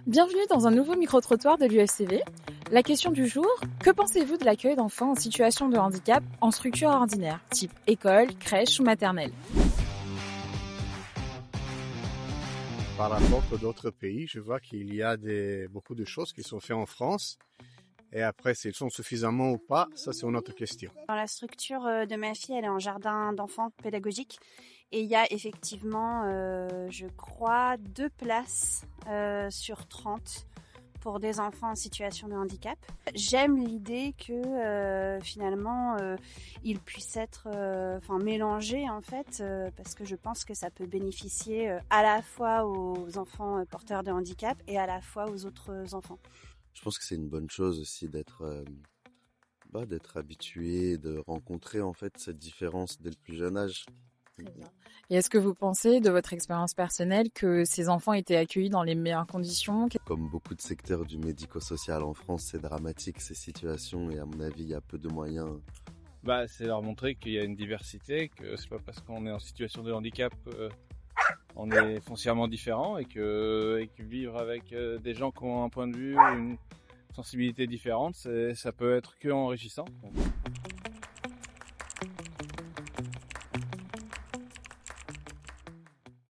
Bienvenue dans un nouveau micro-trottoir de l'UFCV. La question du jour, que pensez-vous de l'accueil d'enfants en situation de handicap en structure ordinaire, type école, crèche ou maternelle? Par rapport à d'autres pays, je vois qu'il y a beaucoup de choses qui sont faites en France. Et après, s'ils sont suffisamment ou pas, ça c'est une autre question. Dans la structure de ma fille, elle est en jardin d'enfants pédagogique. Et il y a effectivement, je crois, 2 places sur 30 pour des enfants en situation de handicap. J'aime l'idée que finalement, ils puissent être mélangés en fait, parce que je pense que ça peut bénéficier à la fois aux enfants porteurs de handicap et à la fois aux autres enfants. Je pense que c'est une bonne chose aussi d'être habitué, de rencontrer en fait cette différence dès le plus jeune âge. Très bien. Et est-ce que vous pensez, de votre expérience personnelle, que ces enfants étaient accueillis dans les meilleures conditions? Comme beaucoup de secteurs du médico-social en France, c'est dramatique ces situations et à mon avis, il y a peu de moyens. C'est leur montrer qu'il y a une diversité, que c'est pas parce qu'on est en situation de handicap on est foncièrement différent et que vivre avec des gens qui ont un point de vue, une sensibilité différente, ça peut être que enrichissant.